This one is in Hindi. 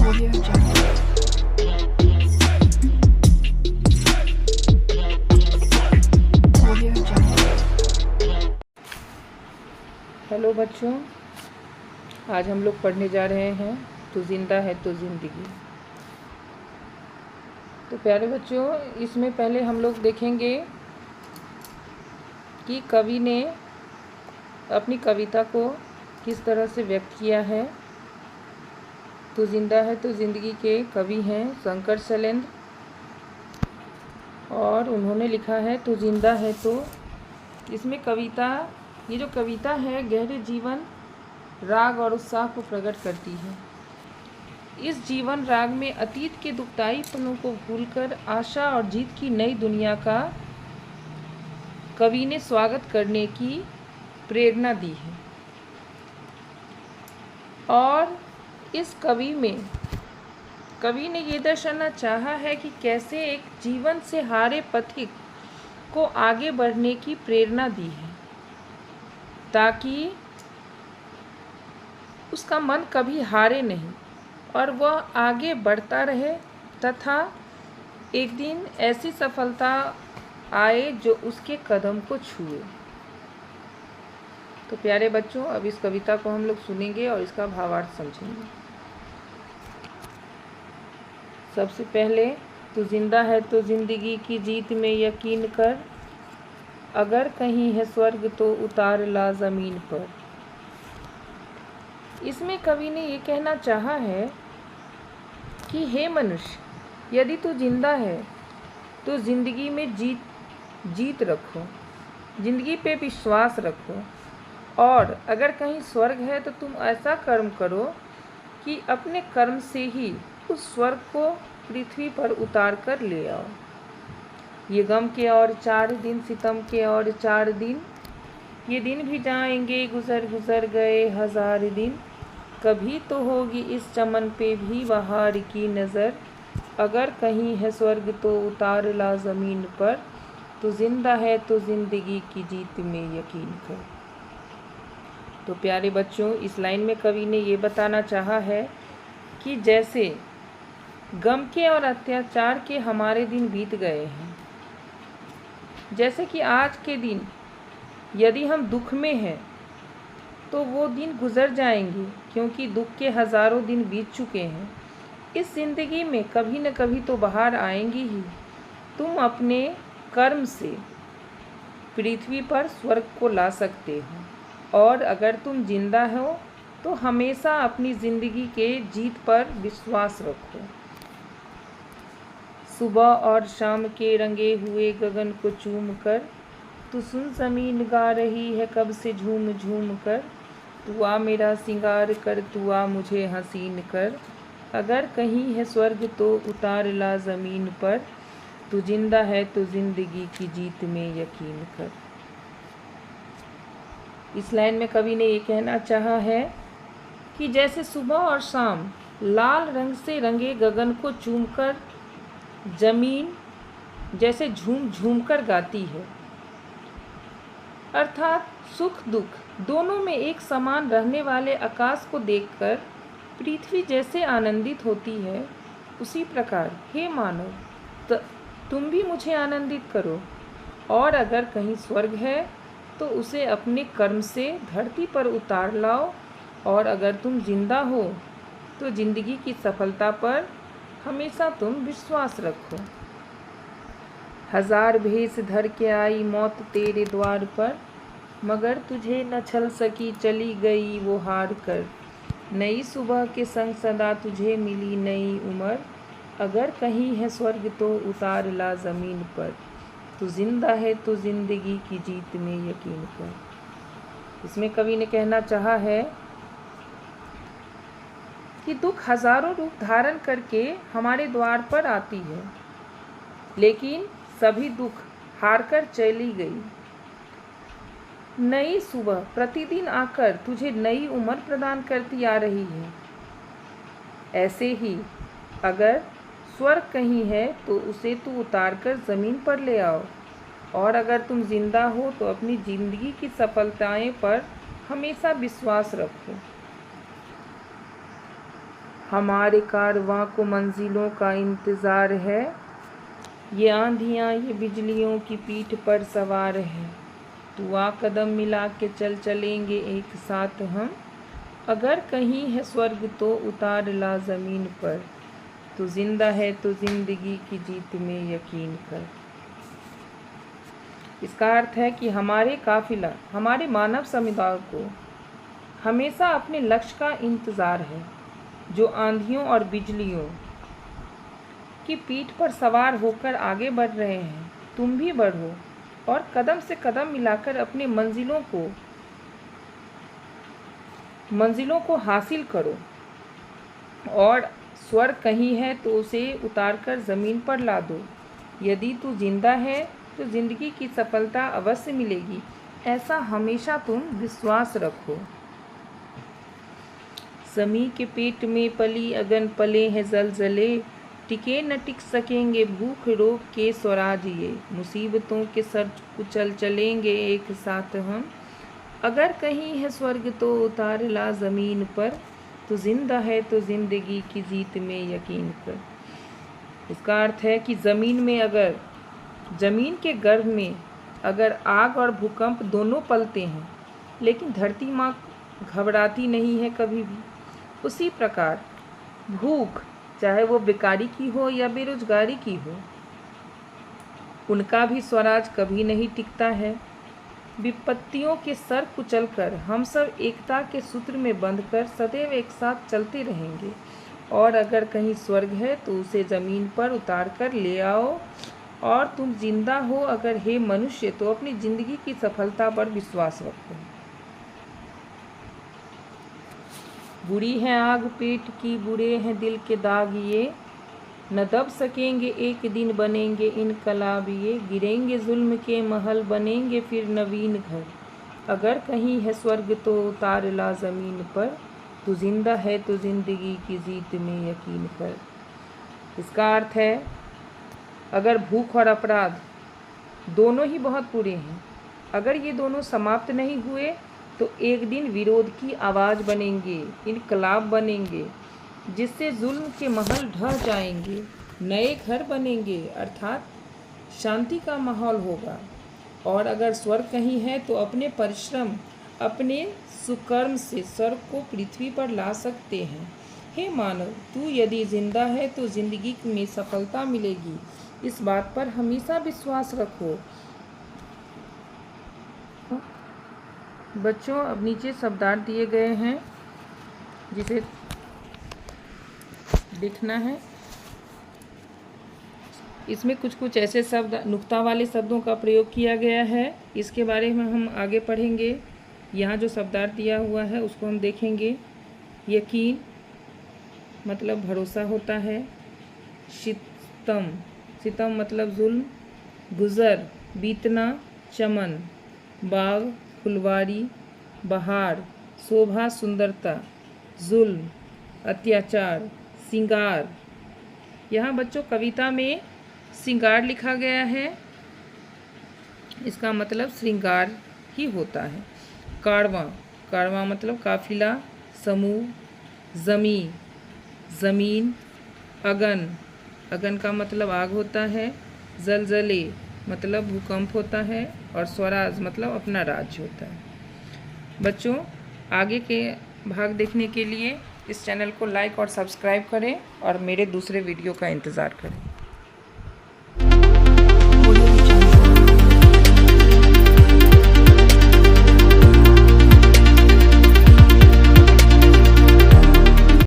Audio Jungle. Audio Jungle. Hello बच्चों, आज हम लोग पढ़ने जा रहे हैं तू जिंदा है तो ज़िंदगी। तो प्यारे बच्चों, इसमें पहले हम लोग देखेंगे कि कवि ने अपनी कविता को किस तरह से व्यक्त किया है। तू जिंदा है तो ज़िंदगी के कवि हैं शंकर शैलेंद्र, और उन्होंने लिखा है तू जिंदा है तो। इसमें ये जो कविता है गहरे जीवन, राग और उत्साह को प्रकट करती है। इस जीवन राग में अतीत के दुखदाई पलों को भूलकर आशा और जीत की नई दुनिया का कवि ने स्वागत करने की प्रेरणा दी है। और इस कवि ने ये दर्शाना चाहा है कि कैसे एक जीवन से हारे पथिक को आगे बढ़ने की प्रेरणा दी है, ताकि उसका मन कभी हारे नहीं और वह आगे बढ़ता रहे तथा एक दिन ऐसी सफलता आए जो उसके कदम को छुए। तो प्यारे बच्चों, अब इस कविता को हम लोग सुनेंगे और इसका भावार्थ समझेंगे। सबसे पहले, तू जिंदा है तो ज़िंदगी की जीत में यकीन कर, अगर कहीं है स्वर्ग तो उतार ला ज़मीन पर। इसमें कवि ने ये कहना चाहा है कि हे मनुष्य, यदि तू जिंदा है तो ज़िंदगी में जीत रखो, ज़िंदगी पे विश्वास रखो, और अगर कहीं स्वर्ग है तो तुम ऐसा कर्म करो कि अपने कर्म से ही उस स्वर्ग को पृथ्वी पर उतार कर ले आओ। ये गम के और 4 दिन, सितम के और 4 दिन, ये दिन भी जाएंगे गुजर गए 1000 दिन। कभी तो होगी इस चमन पे भी बहार की नज़र, अगर कहीं है स्वर्ग तो उतार ला ज़मीन पर। तो जिंदा है तो ज़िंदगी की जीत में यकीन कर। तो प्यारे बच्चों, इस लाइन में कवि ने ये बताना चाहा है कि जैसे गम के और अत्याचार के हमारे दिन बीत गए हैं, जैसे कि आज के दिन यदि हम दुख में हैं तो वो दिन गुजर जाएंगे, क्योंकि दुख के हज़ारों दिन बीत चुके हैं। इस ज़िंदगी में कभी न कभी तो बाहर आएंगी ही। तुम अपने कर्म से पृथ्वी पर स्वर्ग को ला सकते हो, और अगर तुम जिंदा हो तो हमेशा अपनी ज़िंदगी के जीत पर विश्वास रखो। सुबह और शाम के रंगे हुए गगन को चूम कर, तू सुन ज़मीन गा रही है कब से झूम झूम कर। तू आ मेरा सिंगार कर, तू आ मुझे हसीन कर, अगर कहीं है स्वर्ग तो उतार ला ज़मीन पर। तू जिंदा है तो ज़िंदगी की जीत में यकीन कर। इस लाइन में कवि ने ये कहना चाहा है कि जैसे सुबह और शाम लाल रंग से रंगे गगन को चूमकर जमीन जैसे झूम झूम कर गाती है, अर्थात सुख दुख दोनों में एक समान रहने वाले आकाश को देखकर पृथ्वी जैसे आनंदित होती है, उसी प्रकार हे मानव, तुम भी मुझे आनंदित करो। और अगर कहीं स्वर्ग है तो उसे अपने कर्म से धरती पर उतार लाओ, और अगर तुम जिंदा हो तो ज़िंदगी की सफलता पर हमेशा तुम विश्वास रखो। 1000 भेष धर के आई मौत तेरे द्वार पर, मगर तुझे न छल सकी चली गई वो हार कर। नई सुबह के संग सदा तुझे मिली नई उम्र, अगर कहीं है स्वर्ग तो उतार ला ज़मीन पर। तू जिंदा है तो ज़िंदगी की जीत में यकीन कर। इसमें कवि ने कहना चाहा है कि दुख हजारों रूप धारण करके हमारे द्वार पर आती है, लेकिन सभी दुख हारकर चली गई। नई सुबह प्रतिदिन आकर तुझे नई उम्र प्रदान करती आ रही है। ऐसे ही अगर स्वर्ग कहीं है तो उसे तू उतार कर ज़मीन पर ले आओ, और अगर तुम जिंदा हो तो अपनी ज़िंदगी की सफलताएं पर हमेशा विश्वास रखो। हमारे कारवां को मंजिलों का इंतज़ार है। ये आंधियाँ ये बिजलियों की पीठ पर सवार है। तू आ कदम मिला के चल चलेंगे एक साथ हम। अगर कहीं है स्वर्ग तो उतार ला ज़मीन पर। तू जिंदा है तो ज़िंदगी की जीत में यकीन कर। इसका अर्थ है कि हमारे काफिला हमारे मानव समुदाय को हमेशा अपने लक्ष्य का इंतज़ार है, जो आंधियों और बिजलियों की पीठ पर सवार होकर आगे बढ़ रहे हैं। तुम भी बढ़ो और कदम से कदम मिलाकर अपने मंजिलों को हासिल करो। और स्वर्ग कहीं है तो उसे उतारकर ज़मीन पर ला दो। यदि तू जिंदा है तो ज़िंदगी की सफलता अवश्य मिलेगी, ऐसा हमेशा तुम विश्वास रखो। समी के पेट में पली अगन पले हैं जलजले। टिके न टिक सकेंगे भूख रोग के स्वराज ये। मुसीबतों के सर कुचल चलेंगे एक साथ हम। अगर कहीं है स्वर्ग तो उतार ला ज़मीन पर। तो जिंदा है तो ज़िंदगी की जीत में यकीन कर। इसका अर्थ है कि ज़मीन के गर्भ में अगर आग और भूकंप दोनों पलते हैं, लेकिन धरती माँ घबराती नहीं है कभी भी। उसी प्रकार भूख, चाहे वो बेकारी की हो या बेरोजगारी की हो, उनका भी स्वराज कभी नहीं टिकता है। विपत्तियों के सर कुचलकर हम सब एकता के सूत्र में बंधकर सदैव एक साथ चलते रहेंगे। और अगर कहीं स्वर्ग है तो उसे ज़मीन पर उतार कर ले आओ। और तुम जिंदा हो अगर हे मनुष्य, तो अपनी ज़िंदगी की सफलता पर विश्वास रखो। बुरी है आग पेट की, बुरे हैं दिल के दाग ये। न दब सकेंगे एक दिन बनेंगे इनकलाब ये। गिरेंगे जुल्म के महल बनेंगे फिर नवीन घर। अगर कहीं है स्वर्ग तो उतार ला ज़मीन पर। तू जिंदा है तो ज़िंदगी की जीत में यकीन कर। इसका अर्थ है, अगर भूख और अपराध दोनों ही बहुत बुरे हैं, अगर ये दोनों समाप्त नहीं हुए तो एक दिन विरोध की आवाज़ बनेंगे, इनकलाब बनेंगे, जिससे जुल्म के महल ढह जाएंगे, नए घर बनेंगे, अर्थात शांति का माहौल होगा। और अगर स्वर्ग कहीं है तो अपने परिश्रम, अपने सुकर्म से स्वर्ग को पृथ्वी पर ला सकते हैं। हे मानव, तू यदि जिंदा है तो ज़िंदगी में सफलता मिलेगी, इस बात पर हमेशा विश्वास रखो। बच्चों, अब नीचे शब्दार्थ दिए गए हैं जिसे देखना है। इसमें कुछ ऐसे शब्द, नुक्ता वाले शब्दों का प्रयोग किया गया है, इसके बारे में हम आगे पढ़ेंगे। यहाँ जो शब्दार्थ दिया हुआ है उसको हम देखेंगे। यकीन मतलब भरोसा होता है। सितम मतलब जुल्म। गुज़र बीतना, चमन, बाग फुलवारी, बहार शोभा सुंदरता, जुल्म अत्याचार, सिंगार। यहाँ बच्चों कविता में सिंगार लिखा गया है, इसका मतलब श्रृंगार ही होता है। कारवां मतलब काफिला, समूह, ज़मीन, अगन का मतलब आग होता है, जलजले मतलब भूकंप होता है, और स्वराज मतलब अपना राज्य होता है। बच्चों, आगे के भाग देखने के लिए इस चैनल को लाइक और सब्सक्राइब करें और मेरे दूसरे वीडियो का इंतज़ार करें।